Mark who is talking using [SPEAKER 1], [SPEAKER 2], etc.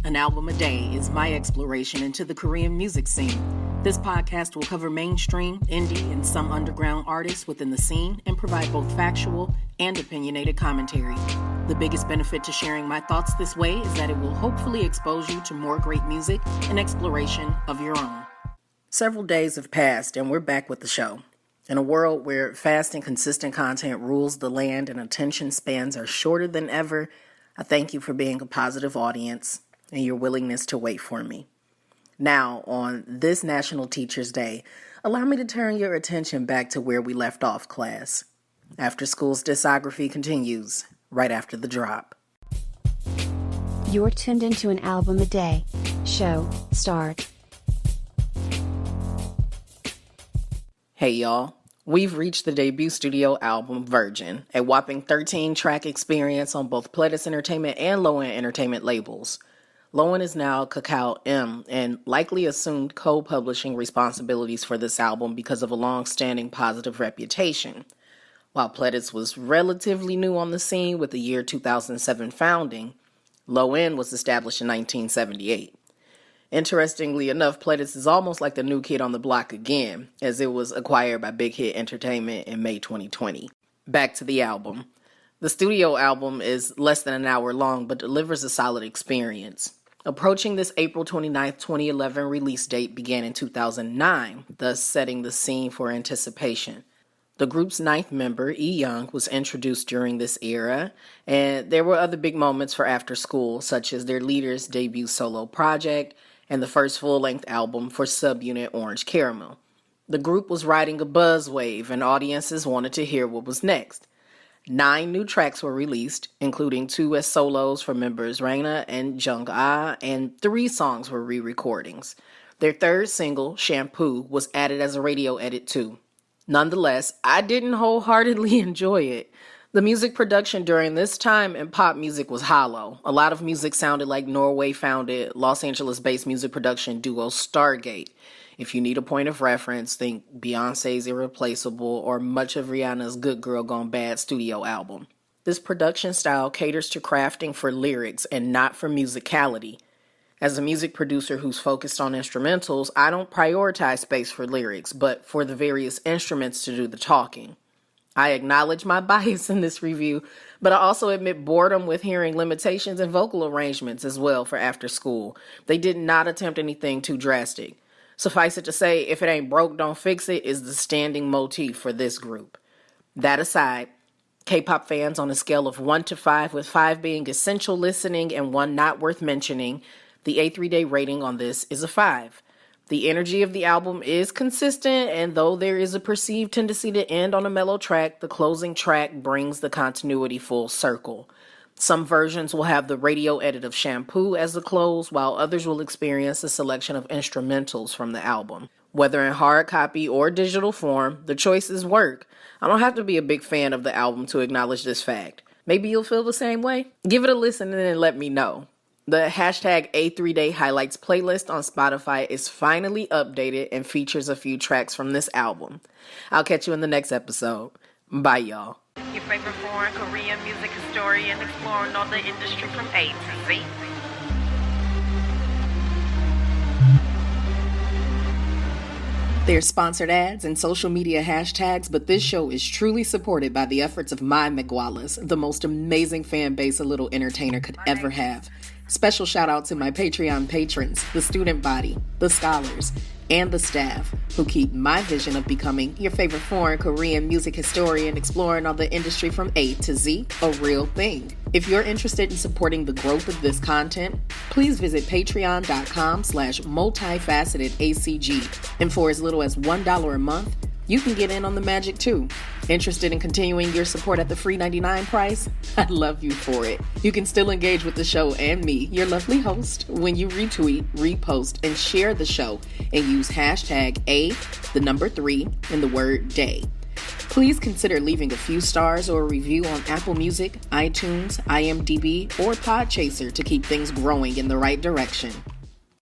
[SPEAKER 1] An album a day is my exploration into the Korean music scene. This podcast will cover mainstream, indie, and some underground artists within the scene and provide both factual and opinionated commentary. The biggest benefit to sharing my thoughts this way is that it will hopefully expose you to more great music and exploration of your own. Several days have passed and we're back with the show. In a world where fast and consistent content rules the land and attention spans are shorter than ever, I thank you for being a positive audience and your willingness to wait for me. Now, on this National Teachers Day, allow me to turn your attention back to where we left off, class. After School's discography continues right after the drop.
[SPEAKER 2] You're tuned into an album a day. Show start.
[SPEAKER 1] Hey y'all, we've reached the debut studio album Virgin, a whopping 13-track experience on both Pledis Entertainment and Low-End Entertainment labels. Low-End is now Kakao M and likely assumed co-publishing responsibilities for this album because of a long-standing positive reputation. While Pledis was relatively new on the scene with the year 2007 founding, Low-End was established in 1978. Interestingly enough, Pledis is almost like the new kid on the block again, as it was acquired by Big Hit Entertainment in May 2020. Back to the album. The studio album is less than an hour long, but delivers a solid experience. Approaching this April 29, 2011 release date began in 2009, thus setting the scene for anticipation. The group's ninth member, E-Young, was introduced during this era, and there were other big moments for After School, such as their leader's debut solo project and the first full-length album for subunit Orange Caramel. The group was riding a buzz wave, and audiences wanted to hear what was next. 9 new tracks were released, including 2 as solos for members Raina and Jung-ah, and 3 songs were re-recordings. Their third single, Shampoo, was added as a radio edit too. Nonetheless, I didn't wholeheartedly enjoy it. The music production during this time in pop music was hollow. A lot of music sounded like Norway-founded, Los Angeles-based music production duo Stargate. If you need a point of reference, think Beyonce's Irreplaceable or much of Rihanna's Good Girl Gone Bad studio album. This production style caters to crafting for lyrics and not for musicality. As a music producer who's focused on instrumentals, I don't prioritize space for lyrics, but for the various instruments to do the talking. I acknowledge my bias in this review, but I also admit boredom with hearing limitations in vocal arrangements as well for After School. They did not attempt anything too drastic. Suffice it to say, if it ain't broke, don't fix it is the standing motif for this group. That aside, K-pop fans on a scale of 1 to 5, with 5 being essential listening and 1 not worth mentioning, the A3Day rating on this is a 5. The energy of the album is consistent, and though there is a perceived tendency to end on a mellow track, the closing track brings the continuity full circle. Some versions will have the radio edit of Shampoo as the close, while others will experience a selection of instrumentals from the album. Whether in hard copy or digital form, the choices work. I don't have to be a big fan of the album to acknowledge this fact. Maybe you'll feel the same way? Give it a listen and then let me know. The hashtag A3Day Highlights playlist on Spotify is finally updated and features a few tracks from this album. I'll catch you in the next episode. Bye, y'all.
[SPEAKER 3] Your favorite foreign Korean music historian exploring all the industry from A to Z.
[SPEAKER 1] There's sponsored ads and social media hashtags, but this show is truly supported by the efforts of my Migualas, the most amazing fan base a little entertainer could ever have. Special shout out to my Patreon patrons, the student body, the scholars, and the staff who keep my vision of becoming your favorite foreign Korean music historian exploring all the industry from A to Z a real thing. If you're interested in supporting the growth of this content, please visit patreon.com/multifacetedacg. And for as little as $1 a month, you can get in on the magic too. Interested in continuing your support at the free $99 price? I'd love you for it. You can still engage with the show and me, your lovely host, when you retweet, repost, and share the show and use hashtag A3 in the word day. Please consider leaving a few stars or a review on Apple Music, iTunes, IMDb, or Podchaser to keep things growing in the right direction.